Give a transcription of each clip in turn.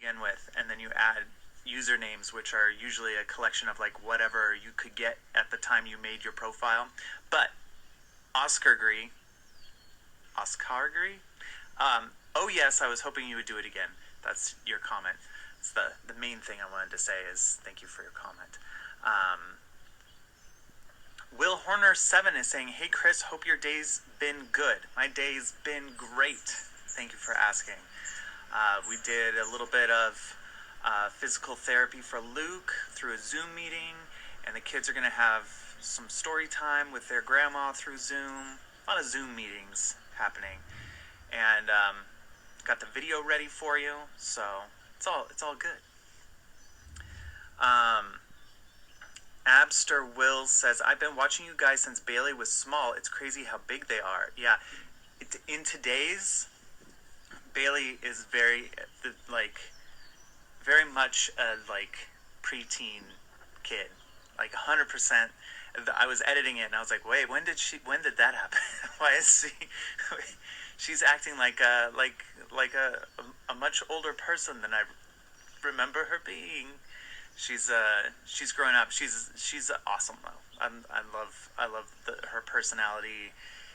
begin with, and then you add usernames, which are usually a collection of like whatever you could get at the time you made your profile. But Oscar Gree, Oscar Gree. Oh yes, I was hoping you would do it again. That's your comment. It's the main thing I wanted to say is thank you for your comment. Will Horner 7 is saying, hey Chris, hope your day's been good. My day's been great. Thank you for asking. We did a little bit of physical therapy for Luke through a Zoom meeting, and the kids are going to have some story time with their grandma through Zoom. A lot of Zoom meetings happening, and got the video ready for you, so it's all good. Abster Will says, I've been watching you guys since Bailey was small. It's crazy how big they are. Yeah, in today's, Bailey is very much a preteen kid, 100%. I was editing it and I was like, wait, when did that happen? Why is she's acting like a much older person than I remember her being. She's grown up. She's awesome though. I love her personality.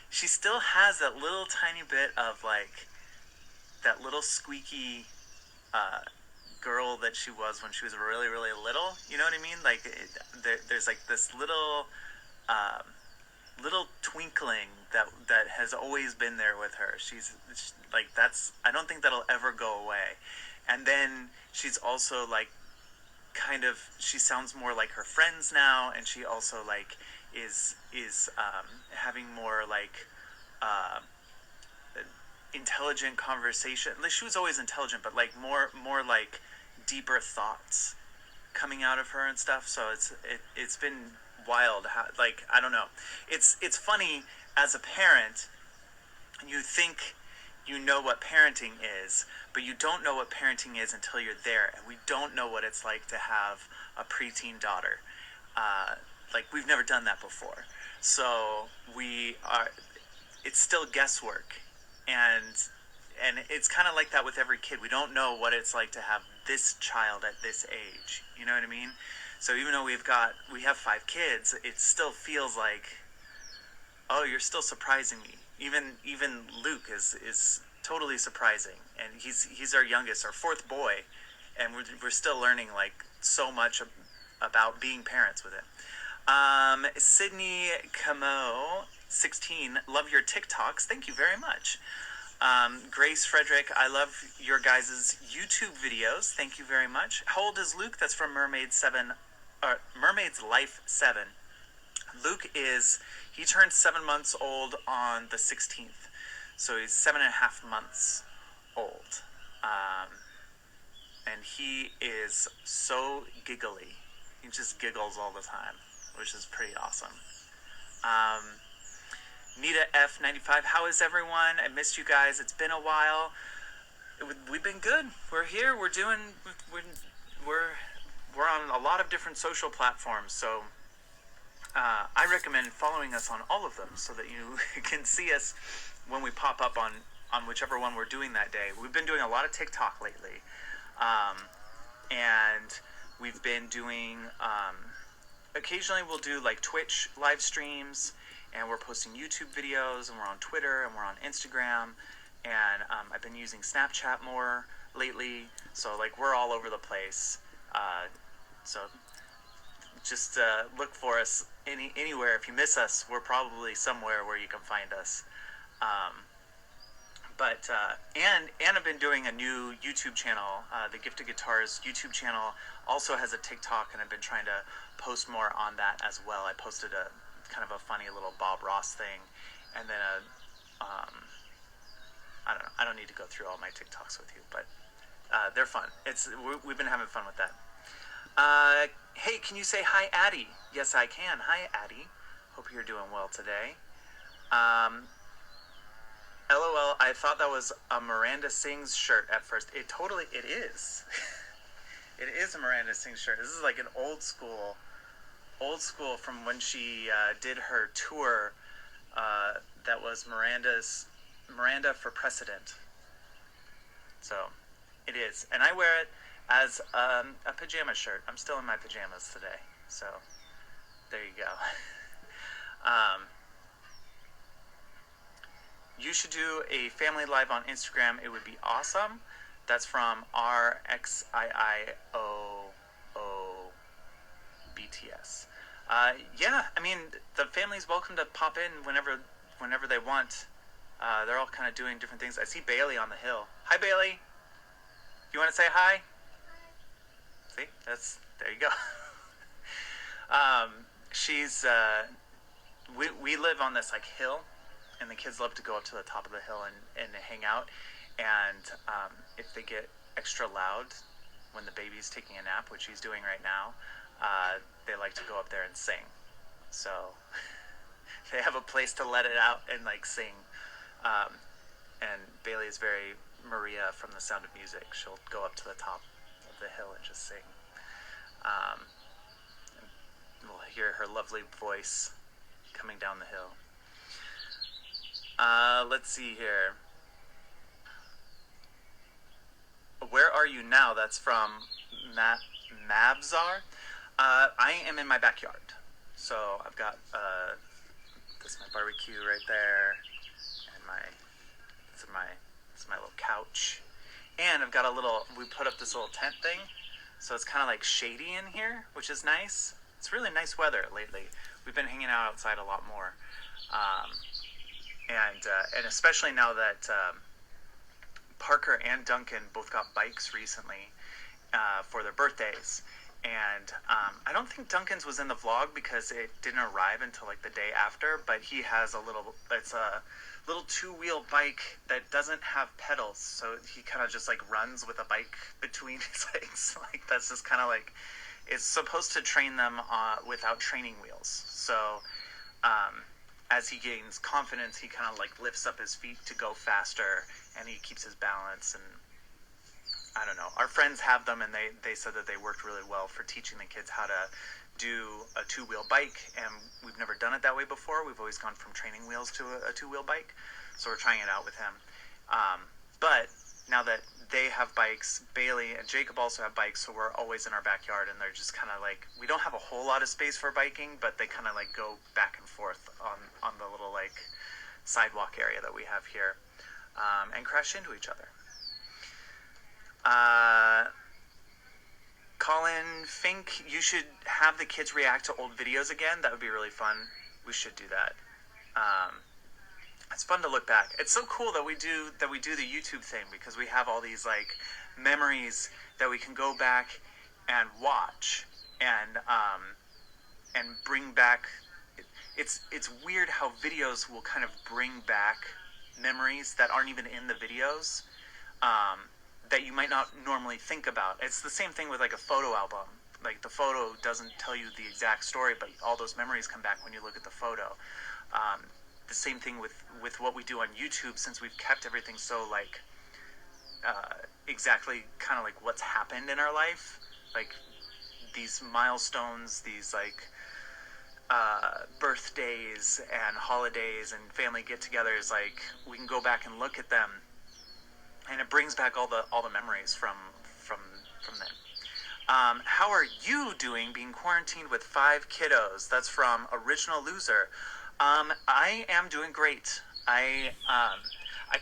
She still has that little tiny bit of that little squeaky girl that she was when she was really really little. You know what I mean? There's this little twinkling that has always been there with her. She's that's, I don't think that'll ever go away. And then she's also she sounds more like her friends now, and she also is having more intelligent conversation. She was always intelligent, but more deeper thoughts coming out of her and stuff. So it's been wild how, I don't know, it's funny as a parent. You think you know what parenting is, but you don't know what parenting is until you're there. And we don't know what it's like to have a preteen daughter. We've never done that before. So it's still guesswork. And it's kind of like that with every kid. We don't know what it's like to have this child at this age. You know what I mean? So even though we have 5 kids, it still feels like, oh, you're still surprising me. Even Luke is totally surprising, and he's our youngest, our 4th boy, and we're still learning so much about being parents with him. Sydney Camo 16, love your TikToks. Thank you very much. Grace Frederick, I love your guys' YouTube videos. Thank you very much. How old is Luke? That's from Mermaid's Life 7. Luke he turned 7 months old on the 16th. So he's 7.5 months old. And he is so giggly. He just giggles all the time, which is pretty awesome. Nita F95, how is everyone? I missed you guys. It's been a while. We've been good. We're here. We're on a lot of different social platforms, so I recommend following us on all of them so that you can see us when we pop up on whichever one we're doing that day. We've been doing a lot of TikTok lately, and we've been doing occasionally we'll do Twitch live streams, and we're posting YouTube videos, and we're on Twitter, and we're on Instagram, and I've been using Snapchat more lately, so we're all over the place. So just look for us anywhere. If you miss us, we're probably somewhere where you can find us. And I've been doing a new YouTube channel. The Gifted Guitars YouTube channel also has a TikTok, and I've been trying to post more on that as well. I posted a kind of a funny little Bob Ross thing, and then I don't know. I don't need to go through all my TikToks with you, but they're fun. We've been having fun with that. Hey, can you say hi, Addie? Yes, I can. Hi, Addie. Hope you're doing well today. LOL, I thought that was a Miranda Sings shirt at first. It is. It is a Miranda Sings shirt. This is an old school from when she did her tour. That was Miranda for Precedent. So It is, and I wear it as a pajama shirt. I'm still in my pajamas today, so there you go. um, you should do a family live on Instagram. It would be awesome. That's from RXIIOOBTS. Yeah, I mean the family's welcome to pop in whenever they want. They're all kind of doing different things. I see Bailey on the hill. Hi, Bailey. You want to say hi? See, there you go. um, she's we live on this like hill, and the kids love to go up to the top of the hill and hang out. And if they get extra loud when the baby's taking a nap, which he's doing right now, they like to go up there and sing. So they have a place to let it out and like sing. Um, and Bailey is very Maria from The Sound of Music. She'll go up to the top of the hill and just sing. Um, and we'll hear her lovely voice coming down the hill. Let's see here. Where are you now? That's from Mavzar. I am in my backyard. So I've got this my barbecue right there, and this is my little couch, and I've got we put up this little tent thing, so it's kind of like shady in here, which is nice. It's really nice weather lately. We've been hanging out outside a lot more, and especially now that Parker and Duncan both got bikes recently for their birthdays. And I don't think Duncan's was in the vlog because it didn't arrive until like the day after, but he has it's a little two-wheel bike that doesn't have pedals, so he kind of just like runs with a bike between his legs. Like that's just kind of like, it's supposed to train them without training wheels. So as he gains confidence, he kind of like lifts up his feet to go faster, and he keeps his balance. And I don't know. Our friends have them, and they said that they worked really well for teaching the kids how to do a two-wheel bike, and we've never done it that way before. We've always gone from training wheels to a two-wheel bike, so we're trying it out with him. But now that they have bikes, Bailey and Jacob also have bikes, so we're always in our backyard, and they're just kind of like, we don't have a whole lot of space for biking, but they kind of like go back and forth on the little like sidewalk area that we have here, and crash into each other. Colin Fink, you should have the kids react to old videos again. That would be really fun. We should do that. It's fun to look back. It's so cool that we do the YouTube thing, because we have all these like memories that we can go back and watch and bring back. It's weird how videos will kind of bring back memories that aren't even in the videos. That you might not normally think about. It's the same thing with like a photo album. Like the photo doesn't tell you the exact story, but all those memories come back when you look at the photo. The same thing with what we do on YouTube, since we've kept everything so like exactly kind of like what's happened in our life. Like these milestones, these like birthdays and holidays and family get-togethers, like we can go back and look at them, and it brings back all the memories from then. How are you doing being quarantined with 5 kiddos? That's from Original Loser. I am doing great. I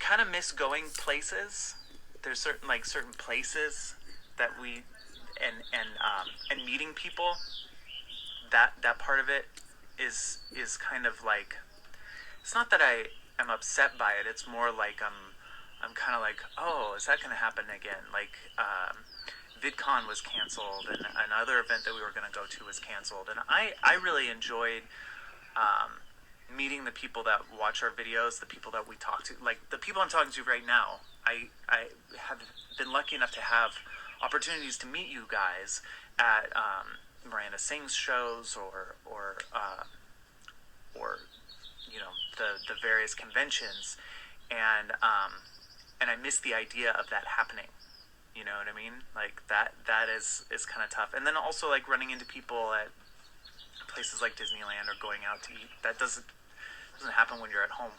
kind of miss going places. There's certain places that we and meeting people. That part of it is kind of like, it's not that I am upset by it. It's more like I'm kind of like, oh, is that going to happen again? Like, VidCon was canceled, and another event that we were going to go to was canceled. And I really enjoyed meeting the people that watch our videos, the people that we talk to, like the people I'm talking to right now. I have been lucky enough to have opportunities to meet you guys at Miranda Sings shows or you know, the various conventions, and I miss the idea of that happening. You know what I mean? Like that is kind of tough. And then also like running into people at places like Disneyland or going out to eat. That doesn't happen when you're at home.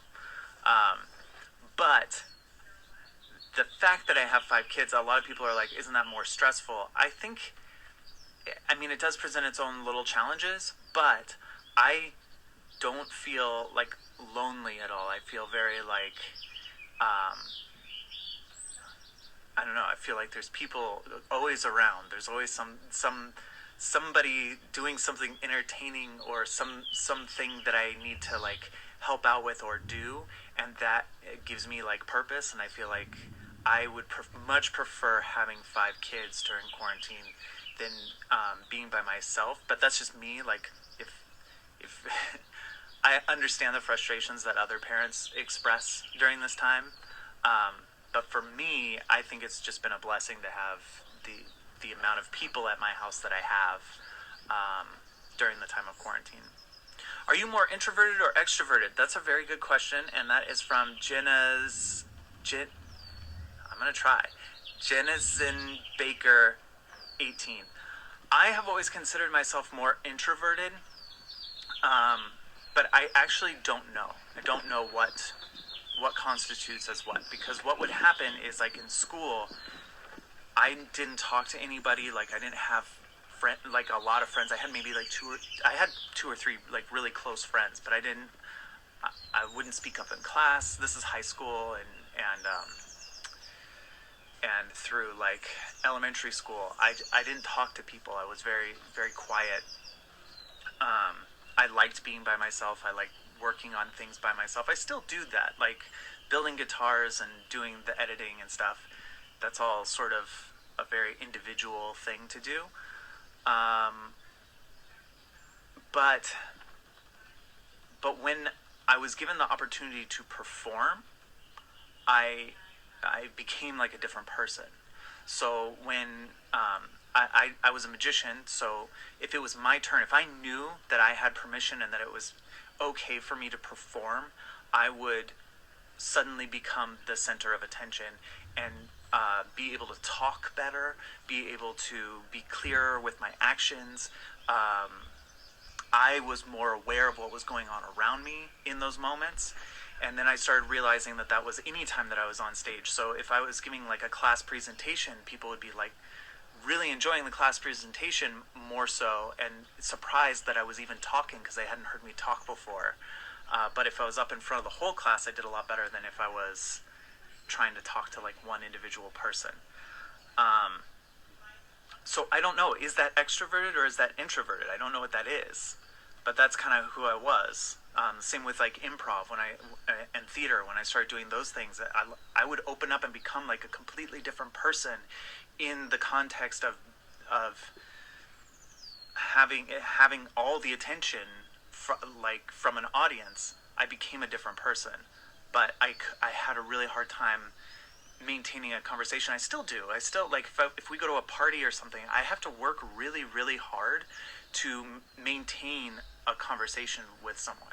But the fact that I have 5 kids, a lot of people are like, isn't that more stressful? I think, I mean, it does present its own little challenges, but I don't feel like lonely at all. I feel very like, um, I don't know. I feel like there's people always around. There's always somebody doing something entertaining or something that I need to like help out with or do, and that gives me like purpose. And I feel like I would much prefer having 5 kids during quarantine than being by myself. But that's just me. Like if I understand the frustrations that other parents express during this time. But for me, I think it's just been a blessing to have the amount of people at my house that I have during the time of quarantine. Are you more introverted or extroverted? That's a very good question, and that is from I'm gonna try. Jennison Baker, 18. I have always considered myself more introverted, but I actually don't know. I don't know what constitutes as what, because what would happen is like in school I didn't talk to anybody. Like I didn't have like a lot of friends. I had maybe like I had 2 or 3 like really close friends, but I wouldn't speak up in class. This is high school and through like elementary school I didn't talk to people. I was very very quiet. I liked being by myself. I liked working on things by myself. I still do that, like building guitars and doing the editing and stuff. That's all sort of a very individual thing to do. Um, but but when I was given the opportunity to perform, I I became like a different person. So when I was a magician, so if it was my turn, if I knew that I had permission and that it was okay for me to perform, I would suddenly become the center of attention and be able to talk better, be able to be clearer with my actions. I was more aware of what was going on around me in those moments. And then I started realizing that that was any time that I was on stage. So if I was giving like a class presentation, people would be like really enjoying the class presentation more so and surprised that I was even talking because they hadn't heard me talk before. But if I was up in front of the whole class, I did a lot better than if I was trying to talk to like one individual person. Um, so I don't know, is that extroverted or is that introverted? I don't know what that is, but that's kind of who I was. Same with like improv and theater when I started doing those things. I would open up and become like a completely different person in the context of having all the attention like from an audience. I became a different person, but I had a really hard time maintaining a conversation. I still do. I still like if we go to a party or something, I have to work really really hard to maintain a conversation with someone.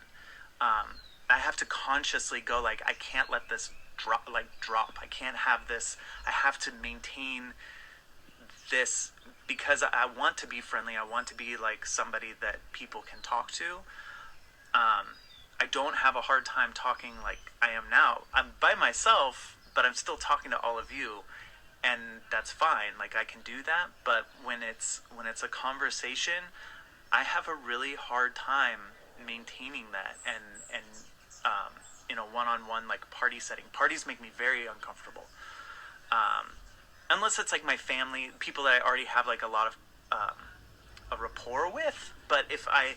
I have to consciously go like I can't let this drop. I can't have this. I have to maintain this because I want to be friendly. I want to be like somebody that people can talk to. I don't have a hard time talking like I am now. I'm by myself, but I'm still talking to all of you, and that's fine. Like I can do that. But when it's a conversation, I have a really hard time maintaining that in a one-on-one like party setting. Parties make me very uncomfortable. Um, Unless it's like my family, people that I already have like a lot of a rapport with. But if I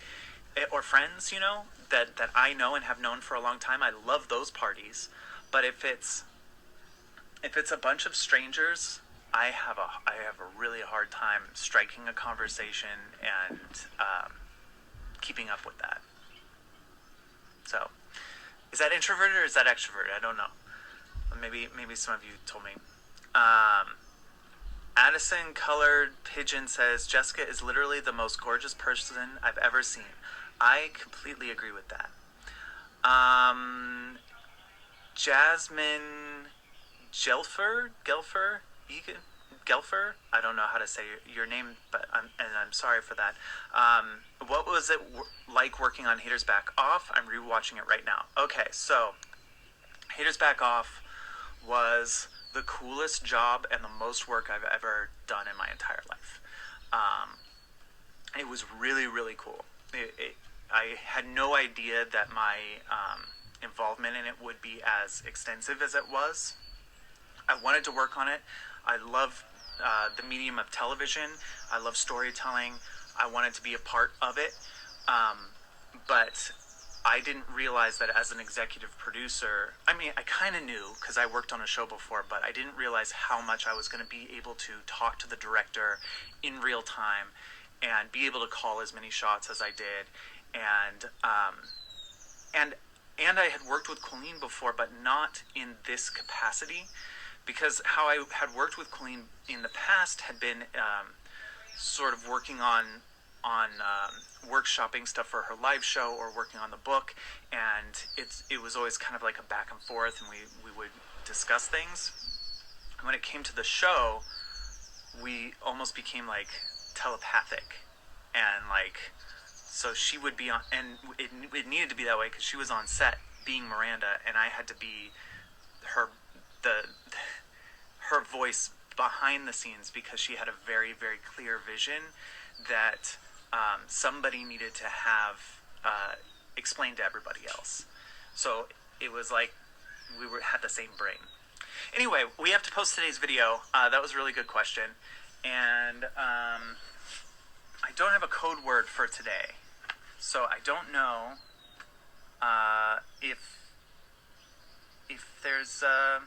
or friends, that I know and have known for a long time, I love those parties. But if it's a bunch of strangers, I have a really hard time striking a conversation and keeping up with that. So, is that introverted or is that extroverted? I don't know. Maybe some of you told me. Um, Addison Colored Pigeon says Jessica is literally the most gorgeous person I've ever seen. I completely agree with that. Um, Jasmine Gelfer, Gelfer. I don't know how to say your name, but I'm sorry for that. What was it like working on Haters Back Off? I'm rewatching it right now. Okay, so Haters Back Off was the coolest job and the most work I've ever done in my entire life. It was really, really cool. I had no idea that my involvement in it would be as extensive as it was. I wanted to work on it. I love the medium of television. I love storytelling. I wanted to be a part of it. But I didn't realize that as an executive producer, I mean, I kind of knew because I worked on a show before, but I didn't realize how much I was going to be able to talk to the director in real time and be able to call as many shots as I did. And I had worked with Colleen before, but not in this capacity, because how I had worked with Colleen in the past had been sort of working on workshopping stuff for her live show or working on the book, and it was always kind of like a back and forth, and we would discuss things. When it came to the show, we almost became like telepathic, and like, so she would be on, and it needed to be that way because she was on set being Miranda, and I had to be her voice behind the scenes, because she had a very, very clear vision that somebody needed to have explained to everybody else. So it was like we had the same brain. Anyway, we have to post today's video. That was a really good question. And I don't have a code word for today. So I don't know if there's a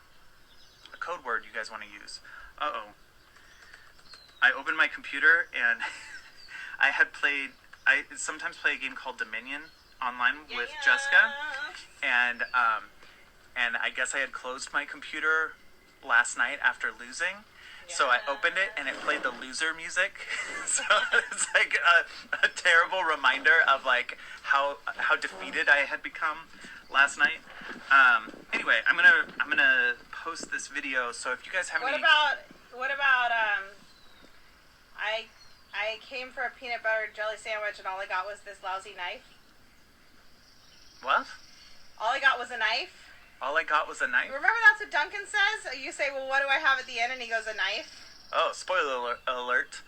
code word you guys want to use. Uh-oh. I opened my computer and I sometimes play a game called Dominion online with Jessica, and I guess I had closed my computer last night after losing, so I opened it and it played the loser music. So it's like a terrible reminder of like how defeated I had become last night. Anyway, I'm gonna post this video, so if you guys have any... What about I came for a peanut butter jelly sandwich and all I got was this lousy knife. What? All I got was a knife. All I got was a knife? Remember that's what Duncan says? You say, well, what do I have at the end? And he goes, a knife. Oh, spoiler alert.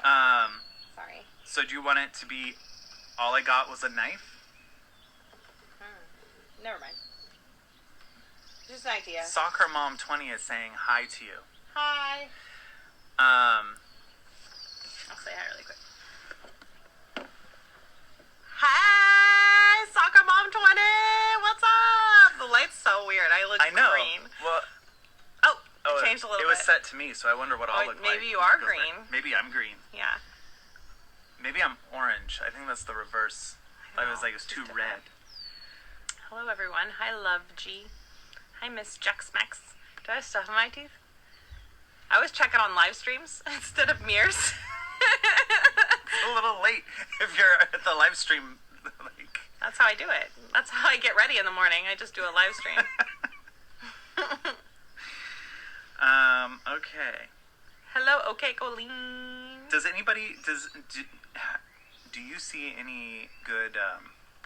Sorry. So do you want it to be, all I got was a knife? Never mind. Just an idea. Soccer Mom 20 is saying hi to you. Hi. I'll say hi really quick. Hi, Soccer Mom 20. What's up? The light's so weird. I look green. Well, changed a little bit. It was set to me, so I wonder what I'll look like. Maybe you are green. Maybe I'm green. Yeah. Maybe I'm orange. I think that's the reverse. I was like, it was too red. Hello, everyone. Hi, Love G. Hi, Miss Jex Max. Do I have stuff in my teeth? I always check it on live streams instead of mirrors. It's a little late if you're at the live stream. Like... That's how I do it. That's how I get ready in the morning. I just do a live stream. Okay. Hello, okay, Colleen. Does anybody, do you see any good,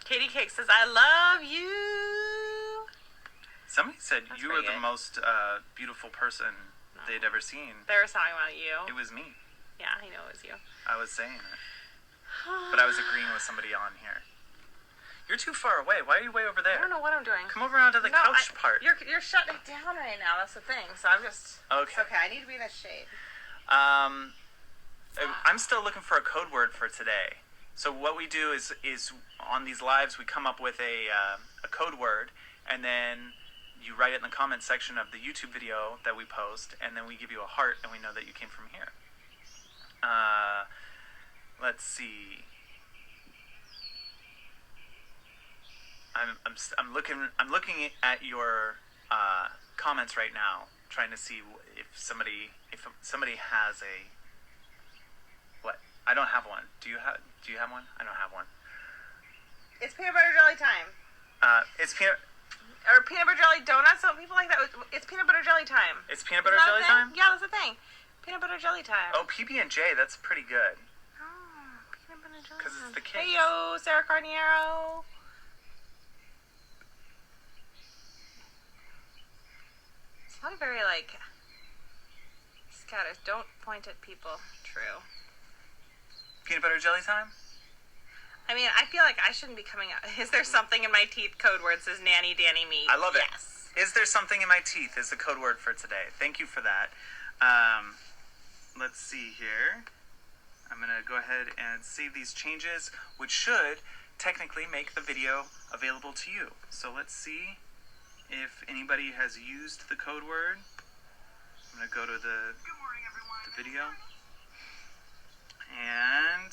Katie Cake says, I love you. Somebody said That's you were the good. most beautiful person they'd ever seen. They were talking about you. It was me. Yeah, I know it was you. I was saying it. But I was agreeing with somebody on here. You're too far away. Why are you way over there? I don't know what I'm doing. Come over onto the couch part. You're shutting it down right now. That's the thing. So I'm just... Okay. It's okay. I need to be in the shade. I'm still looking for a code word for today. So what we do is on these lives, we come up with a code word, and then you write it in the comment section of the YouTube video that we post, and then we give you a heart, and we know that you came from here. Let's see. I'm looking at your comments right now, trying to see if somebody has a... What? I don't have one. Do you have one? I don't have one. It's peanut butter jelly time. It's peanut... Or peanut butter jelly donuts. Some people like that. It's peanut butter jelly time. It's peanut butter jelly time? Yeah, that's the thing. Peanut butter jelly time. Oh, PB&J, that's pretty good. Oh, peanut butter jelly time. Because it's the kids. Hey, yo, Sarah Carniero. It's not very, like... at us. Don't point at people. True. Peanut butter jelly time? I mean, I feel like I shouldn't be coming out. Is there something in my teeth code word says nanny, Danny, me? I love it. Yes. Is there something in my teeth is the code word for today. Thank you for that. Let's see here. I'm going to go ahead and save these changes, which should technically make the video available to you. So let's see if anybody has used the code word. I'm going to go to the video. And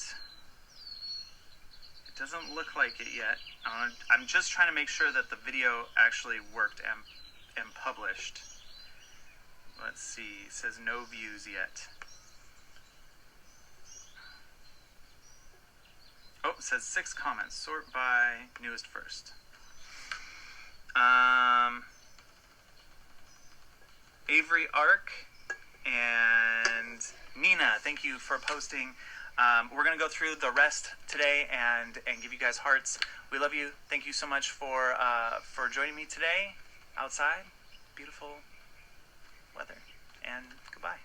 it doesn't look like it yet. I'm just trying to make sure that the video actually worked and published. Let's see. It says no views yet. Oh, it says 6 comments. Sort by newest first. Avery Ark and Nina, thank you for posting. We're going to go through the rest today and give you guys hearts. We love you. Thank you so much for joining me today outside. Beautiful weather. And goodbye.